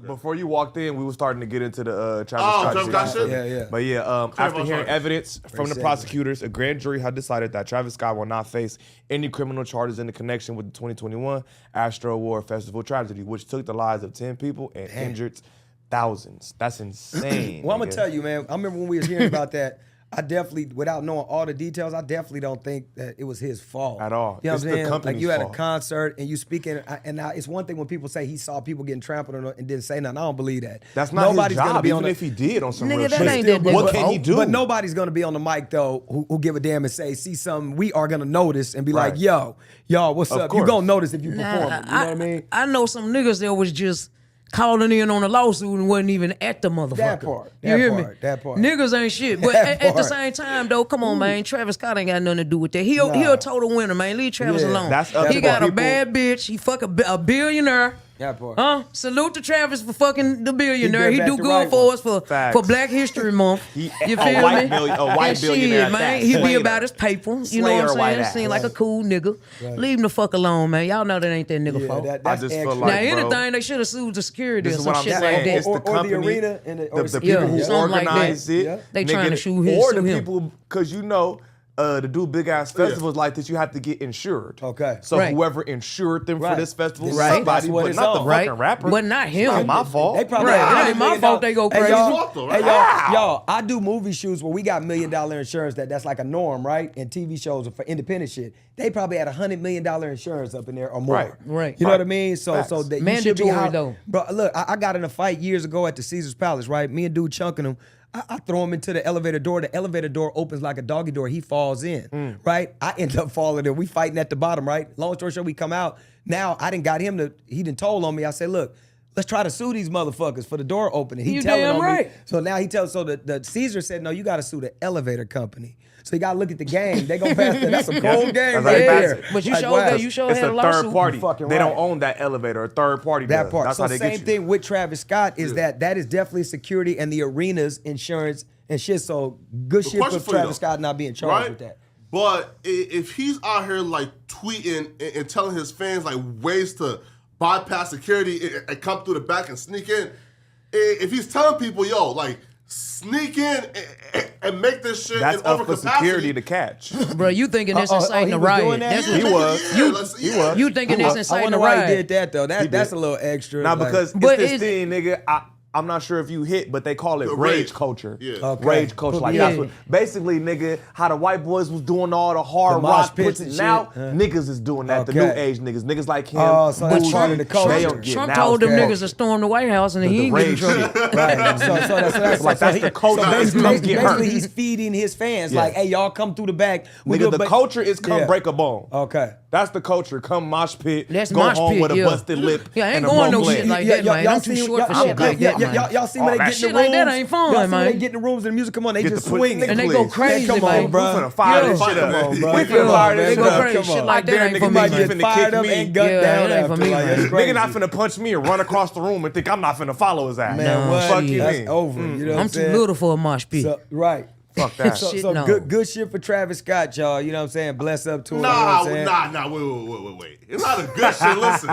before you walked in, we were starting to get into the Travis Scott shit. Yeah. But yeah, after hearing evidence from the prosecutors, a grand jury had decided that Travis Scott will not face any criminal charges in connection with the 2021 Astro Award Festival tragedy, which took the lives of 10 people and injured thousands. That's insane. Well, I'm gonna tell you, man. I remember when we was hearing about that. I definitely, without knowing all the details, I definitely don't think that it was his fault At all. You know It's what I'm the saying? company's Like you had a fault. concert and you speaking, and now it's one thing when people say he saw people getting trampled on and didn't say nothing. I don't believe that. That's not Nobody's his gonna job, be even on the, if he did on some Nigga, real that shit. ain't that What nigga can he do? But nobody's gonna be on the mic though who give a damn and say, see something we are gonna notice and be like, Right. yo, y'all, what's Of up? You course. gonna notice if you perform it. You know what I mean? I know some niggas that was just calling in on a lawsuit and wasn't even at the motherfucker. That part, You that hear part, me? that part. Niggas ain't shit. But That at the part. same time, though, come on, man. Travis Scott ain't got nothing to do with that. He a total winner, man. Leave Travis Yeah, alone. that's up he to got the a people. bad bitch. He fuck a billionaire. That part. Salute to Travis for fucking the billionaire. He He did do back the good right for one. us for Facts. Black History Month. He- You a feel white me? a white And billionaire shit, at man. that. He be Slayer. about his paper. You know Slayer what I'm white saying? ass. Seem like a cool nigga. Leave him the fuck alone, man. Y'all know that ain't that nigga Yeah, fault. that's I just feel extra. like, Now, bro, anything, they should have sued the security This or is some what I'm shit saying. like that. It's the Or the company, arena and the- or the security. people who Yeah, something like that. organize it. Yeah. They nigga, trying to sue his- or sue the him. people, because you know, to do big ass festivals like this, you have to get insured. Okay. So Right. whoever insured them for Right. this festival is Right. somebody, That's what but it's not the on. fucking Right. rapper. But not him. It's not my fault. They probably Right. had It $100 ain't my million. fault they go Hey, crazy. y'all, Fault though, hey, right? y'all, I do movie shoots where we got $1 million insurance that's like a norm, right? And TV shows for independent shit. They probably had $100 million insurance up in there or more. Right. You know what I mean? So Facts. that you should Mandatory, be out. though. Bro, look, I got in a fight years ago at the Caesar's Palace, right? Me and dude chunking him. I throw him into the elevator door. The elevator door opens like a doggy door. He falls in, right? I end up falling in. We fighting at the bottom, right? Long story short, we come out. Now I didn't got him to. He didn't told on me. I said, look, let's try to sue these motherfuckers for the door opening. He You telling damn on right. me. So now he tells. So the Caesar said, no, you got to sue the elevator company. So you got to look at the game. They gonna pass that. That's a cold game That's right like there. passing. But you Like, showed wow. that you showed It's had a a lawsuit. third party. You fucking They right. don't own that elevator. A third party That does. part. That's So how they same get you. thing with Travis Scott is that is definitely security and the arenas insurance and shit. So good shit for question for you, Travis though, Scott not being charged right? with that. But if he's out here like tweeting and telling his fans like ways to bypass security and come through the back and sneak in, if he's telling people, yo, like sneak in and make this shit That's in up for overcapacity, security to catch. Bro, you thinking this inciting he a was doing riot. that? That's Yeah, what He was. yeah, let's- yeah. you thinking this I inciting wonder a why he riot. did that though. That's did. a little extra. Now, like- because But it's this is- thing, nigga, I'm not sure if you hit, but they call it The rage rage. culture. Yeah. Okay. Rage culture. Like, Yeah. that's what, basically, nigga, how the white boys was doing all the hard The mosh rock pits pussy. and Now, shit. niggas is doing that. The Okay. new age niggas. Niggas like him. Oh, so that's Bougie, part of the culture. they don't get Trump now told them it's niggas to storm the White House and he the ain't getting rage trouble. shit. Right. So that's Like, that's the culture. So Niggas basically, get hurt. he's feeding his fans Yeah. like, hey, y'all come through the back. We do Nigga, it, the but- culture is come Yeah. break a bone. Okay. That's the culture. Come mosh pit. That's go mosh home pit, with a yeah. busted lip. Yeah, I ain't and a going no broke shit leg. like that, man. I'm too short for shit like that, man. Y'all see when they that get in shit the like rooms? that ain't fun, Y'all see when man. they get in the rooms and the music come on, they Get just the pussy- swing. nigga, And they go please. crazy, Come man. on, bro. We finna fire this Yeah. shit up. Come on, bro. We Yeah. finna fire this They shit go up. crazy. Come Shit on. like that Dare ain't nigga for me, think might he man. get finna fired kick up me. and gunned Yeah, down it ain't for after. me, Like, man. that's crazy. Nigga not finna punch me and run across the room and think I'm not finna follow his ass. Man, what? Fuck you That's mean. over. You know what I'm I'm too saying? little for a mosh pit. So, right. Fuck that. So, Shit, so no. good shit for Travis Scott, y'all. You know what I'm saying? Bless up to him. You know what I'm saying? Wait. It's not a good shit. Listen,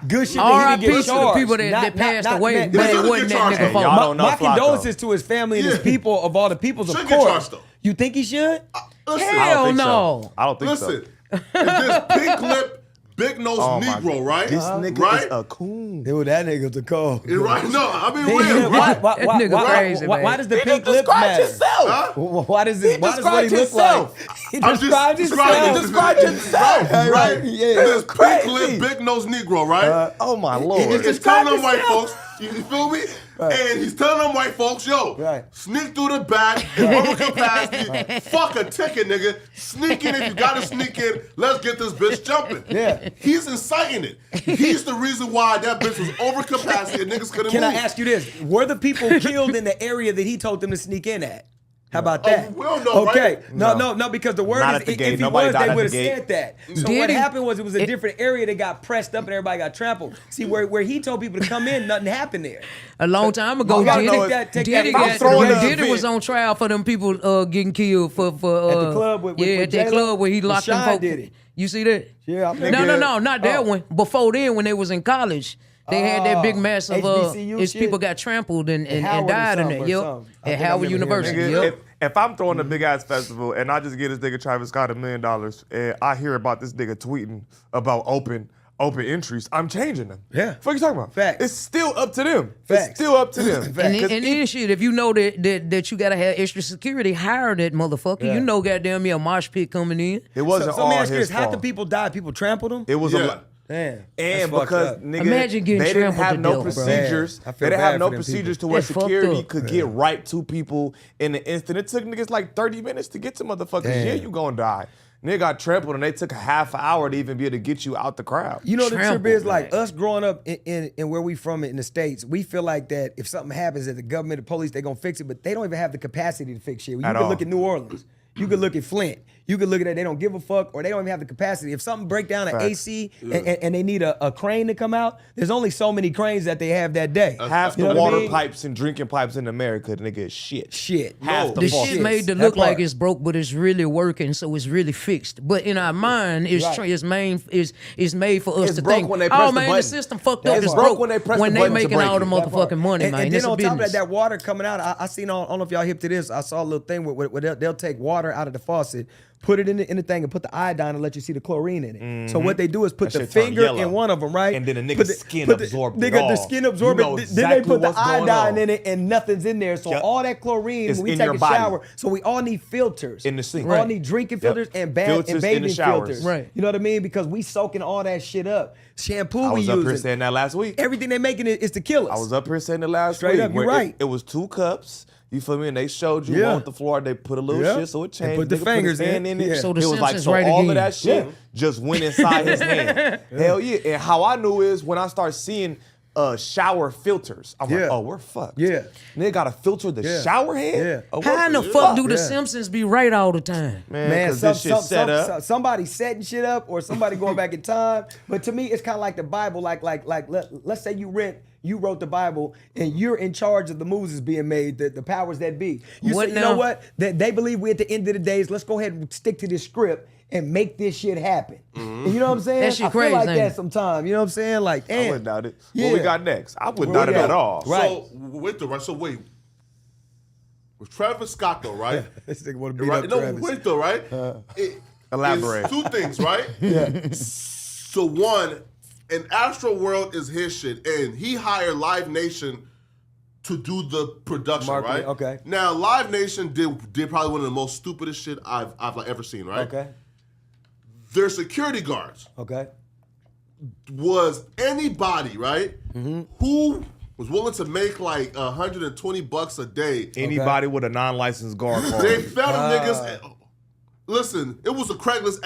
Good shit that he R.I.P. didn't get to the charged. people that passed away, man, but it Listen, wasn't get that charged. nigga Hey, fault. y'all don't know My Flacco. condolences to his family and his people of all the peoples, of Should get course. charged, though. You think he should? listen. I don't Hell think no. so. I don't think Listen, so. if this pink lip, big nose Oh my Negro, God. right? This nigga right? is a coon. Dude, that nigga's a cold. Right? No, I mean, Why, real, right? why, That nigga crazy, why man. does the He pink just lip described matter? himself. Huh? Why does it? Why does what he described look himself. like? He I'm just described describing himself. this. Described himself. Right? Yeah. This Crazy. pink lip, big nose Negro, right? Oh my lord. He's described telling them white himself. folks, you feel me? And he's telling them white folks, yo, Right. sneak through the back, overcapacity, fuck a ticket, nigga. Sneak in if you gotta sneak in. Let's get this bitch jumping. Yeah. He's inciting it. He's the reason why that bitch was overcapacity and niggas couldn't Can move. I ask you this? Were the people killed in the area that he told them to sneak in at? How about that? we don't know, Okay, right? no, because the word Not is at the if gate. he Nobody was, died they at would have the gate. said that. So Did what he? happened was it was a different area that got pressed up and everybody got trampled. See, where he told people to come in, nothing happened there. A long time ago, You gotta know Diddy, it- take Diddy, that- I'm got, throwing the Diddy event. was on trial for them people getting killed for At the club with at that J-Lo? club where he With locked them Sean folks. Diddy. You see that? Yeah, I think No, that- not that oh. one. Before then, when they was in college, They had that big mass of HBCU his shit? people got trampled and Howard or died in something it. or Yep. something. I At think I Howard remember University. hearing Nigga, Yep. if I'm throwing a big ass festival and I just get this nigga Travis Scott $1 million and I hear about this nigga tweeting about open entries, I'm changing them. Yeah. What you talking about? Facts. It's still up to them. Facts. It's still up to them. And 'Cause then shit, if you know that you gotta have extra security, hire that motherfucker. Yeah. You know, goddamn me, a mosh pit coming in. it wasn't So let me all ask you his this: half the fault. people died. People trampled them. It was a Yeah. lot. Damn. And That's fucked because up. nigga, Imagine getting they didn't trampled have to no death, bro. procedures. Yeah, I They feel didn't bad have no for them procedures to people. where That's fucked security up. could get right to people in the instant. It took niggas like 30 minutes to get to motherfuckers. Damn. Yeah, you gonna die. Nigga got trampled and they took a half an hour to even be able to get you out the crowd. You know, the trip Trampled, is like man. us growing up in where we from in the States, we feel like that if something happens that the government, the police, they gonna fix it, but they don't even have the capacity to fix shit. You At can all. look at New Orleans. You could look at Flint. You could look at that. They don't give a fuck, or they don't even have the capacity. If something break down an Facts. AC and they need a crane to come out, there's only so many cranes that they have that day. Half You the know what I water mean? pipes and drinking pipes in America, nigga, is shit. Shit. Half No. the The fault. shit made to That look like part. it's broke, but it's really working, so it's really fixed. But in our mind, it's Right. it's made for us It's to broke think, when they press oh the man, the button. system fucked That up. It's part. broke Broke when they press the they button to making break all the it. That part. motherfucking money, man. And It's then a on top of business. that water coming out, I seen on, I don't know if y'all hip to this. I saw a little thing where they'll take water out of the faucet, put it in the thing, and put the iodine and let you see the chlorine in it. So what they do is put That the shit turn finger yellow. in one of them, right? And then the nigga's Put the- skin put the- absorbed it Nigga, the all. skin absorbed You it. know Then they exactly put the what's going iodine on. in it, and nothing's in there. So Yep. all that chlorine, It's when we in take your a body. shower, so we all need filters In the sink. We all Right. need drinking Yep. filters and bath Filters in and the bathing showers. filters. Right. You know what I mean? Because we soaking all that shit up. Shampoo I we was up here using. saying that last week. Everything they making it is to kill us. I was up here saying it last Straight week. up, you're where right. It was 2 cups. You feel me? And they showed you Yeah. on the floor. They put a little Yeah. shit so it They changed. put the Nigga fingers his hand in. it. Yeah. So the it was like Simpsons so right all again. of that shit Yeah. just went inside his hand. Hell yeah! And how I knew is when I start seeing shower filters. I'm Yeah. like, oh, we're fucked. Yeah. Nigga gotta filter the Yeah. shower head. Yeah. Oh, How we're in the fucked. fuck do the Yeah. Simpsons be right all the time? Man, because this shit set up. Somebody setting shit up or somebody going back in time. But to me, it's kind of like the Bible. Let's say you wrote the Bible and you're in charge of the movies being made, the powers that be. You What say, you now? know what? They believe we at the end of the days. Let's go ahead and stick to this script and make this shit happen. And you know what I'm saying? That shit I feel crazy, like ain't that it? sometimes. You know what I'm saying? Like, I damn. wouldn't doubt it. Yeah. What we got next? I wouldn't Where doubt we it at? at all. Right. So wait though, right? So wait, with Travis Scott though, right? This nigga want to beat Right? up No, Travis. wait though, right? Elaborate. It's 2 things, right? So one, an Astro World is his shit, and he hired Live Nation to do the production, Marketing, right? okay. Now, Live Nation did probably one of the most stupidest shit I've like ever seen, right? Okay. Their security guards Okay. was anybody, right? Mm-hmm. Who was willing to make like $120 a day. Anybody with a non-licensed guard card. They fed them niggas. Listen, it was a Craigslist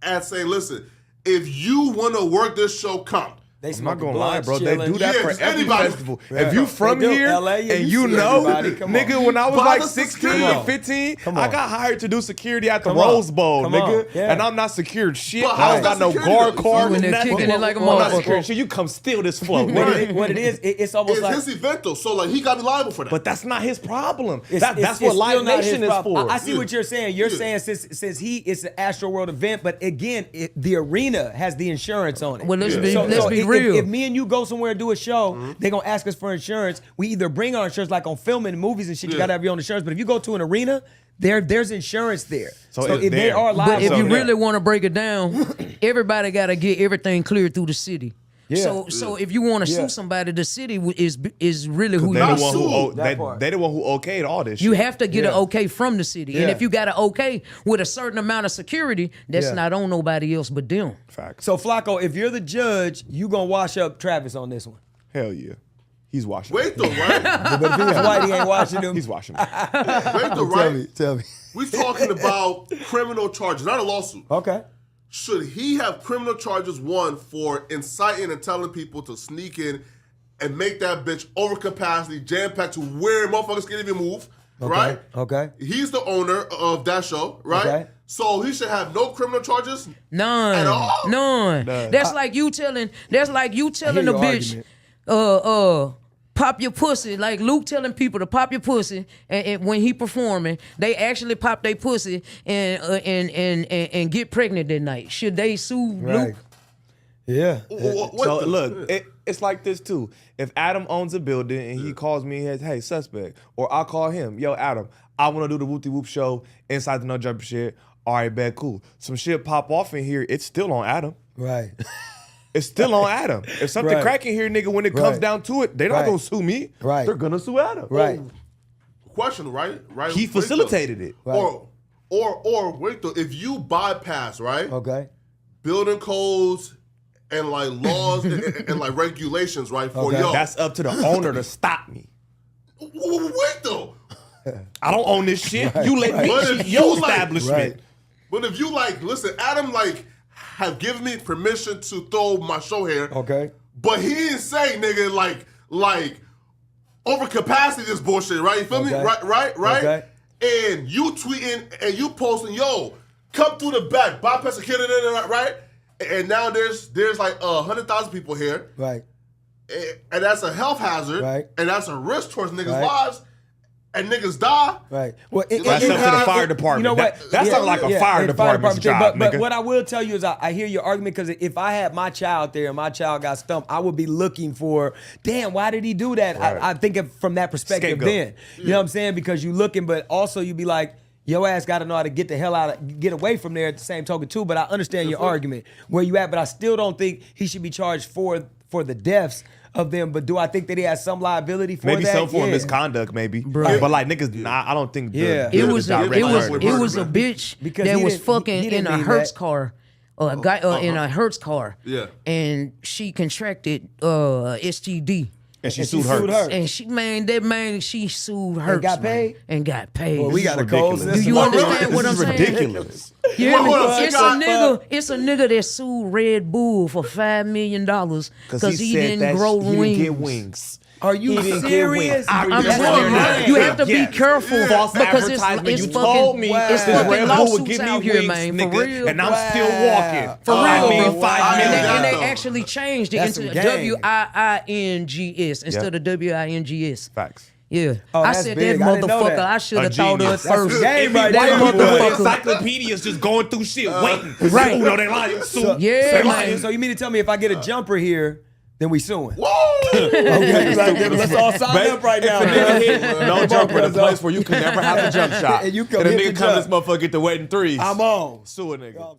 ad saying, listen, if you want to work this show, come. They I'm not smoking gonna lie, blunts, bro. They chilling. do that Yeah, for just every anybody. festival. Yeah. If you from They do. here LA, yeah, and you you see know, everybody. Come on. nigga, when I was Buy like the 16 security. and 15, Come I on. got hired to do security at the Come on. Rose Bowl, Come nigga. on. Yeah. And I'm not secured shit. But I how's don't got that no security guard though? card. You in there nothing. kicking it like a I'm not motherfucker. secured shit. You come steal this float, What nigga. it is, it's almost It's like his event though, so like he got to be liable for that. But that's not his problem. It's- That's it's what still Live not his Nation is problem. for. I see what you're saying. You're Yeah. saying since it's an Astro World event, but again, the arena has the insurance on it. Well, let's be if, real. If me and you go somewhere and do a show, they're gonna ask us for insurance. We either bring our insurance, like on filming movies and shit. You Yeah. gotta have your own insurance. But if you go to an arena, there's insurance there. So it's if they there. are But liable, But if So you that- really want to break it down, everybody got to get everything cleared through the city. Yeah. So if you want to Yeah. sue somebody, the city is really who They're you the one sue. who That part. they the one who okayed all this shit. You have to get an Yeah. okay from the city. And Yeah. if you got an okay with a certain amount of security, that's Yeah. not on nobody else but them. Facts. So Flacco, if you're the judge, you gonna wash up Travis on this one. Hell yeah. He's washing. Wait though, right? But if he was white, he ain't washing him. He's washing. Wait though, right? Tell me. We're talking about criminal charges, not a lawsuit. Okay. Should he have criminal charges, one, for inciting and telling people to sneak in and make that bitch over capacity, jam-packed to where motherfuckers can't even move, right? Okay. He's the owner of that show, right? Okay. So he should have no criminal charges? None. At all? None. That's like you telling the your bitch, argument. pop your pussy. Like Luke telling people to pop your pussy, and when he performing, they actually pop their pussy and get pregnant that night. Should they sue Luke? Yeah. What So the- look, it's like this too. If Adam owns a building and he calls me and says, hey, suspect, or I'll call him, yo, Adam, I want to do the Whoop Whoop show inside the No Jumper shit. All right, bet, cool. Some shit pop off in here, it's still on Adam. Right. It's still on Adam. If something Right. cracking here, nigga, when it comes Right. down to it, they're not Right. gonna sue me. Right. They're gonna sue Adam. Right. Question, right? He facilitated it. Right. Or wait though, if you bypass, right? Okay. Building codes and like laws and like regulations, right? For Okay. yo. That's up to the owner to stop me. Wait though. I don't own this shit. You let me But cheat if your you like- establishment. Right. But if you like, listen, Adam like have given me permission to throw my show here. Okay. But he didn't say, nigga, like over capacity this bullshit, right? You feel me? Okay. Right? Okay. And you tweeting and you posting, yo, come through the back, bypass security, right? And now there's like 100,000 people here. Right. And that's a health hazard. Right. And that's a risk towards niggas' Right. lives. And niggas die. Right. Well, That's up to the fire department. You know what? That sounds like a fire department's job, but nigga. what I will tell you is I hear your argument because if I had my child there and my child got stumped, I would be looking for, damn, why did he do that? Right. I think of from that perspective Scapegoat. then. You know what I'm saying? Because you looking, but also you be like, your ass got to know how to get the hell get away from there at the same token too. But I understand your argument where you at, but I still don't think he should be charged for the deaths of them. But do I think that he has some liability for Maybe that? some form of Yeah. misconduct, maybe. Right. But like niggas, nah, I don't think. Yeah. It was a direct it liability. was a bitch Because that he was didn't- fucking he in didn't a mean Hertz that. car, a guy in a Hertz car. Yeah. And she contracted STD. And she And she sued her. sued her. And she sued Hertz. got paid? And got paid. Well, we got a cold ridiculous. Do you system. understand what I'm This is saying? ridiculous. You hear me? Hold on, It's she got- it's a nigga that sued Red Bull for $5 million because he said didn't that grow he wings. didn't get wings. Are you He didn't get serious? wings. I I'm That's telling what you, they're you doing. have to be Yes. careful False because advertisement. it's You fucking, told me it's this fucking Red Bull would lawsuits give me out wings, here, man, nigga, for real. and I'm still walking. For real, I mean, bro. 5 I And minutes. they, and that, they though. actually changed it That's into some gang. WINGS instead of WINGS. Facts. Yeah. Oh, I that's said big. that I didn't know motherfucker. that. I should A have thought of it genius. That's first. some game Every right white there, motherfucker boy. encyclopedias just going through shit, waiting. Right. You know, they lying. So, Yeah, so, man. so you mean to tell me if I get a jumper here, then we suing? Whoa! Okay, let's all sign up right now. If a nigga hit Come no on, jumper in a cuz, place where you can never have a jump shot. And you come and a hit nigga the come jump. this motherfucker get the wet in threes. I'm on. Sue a nigga.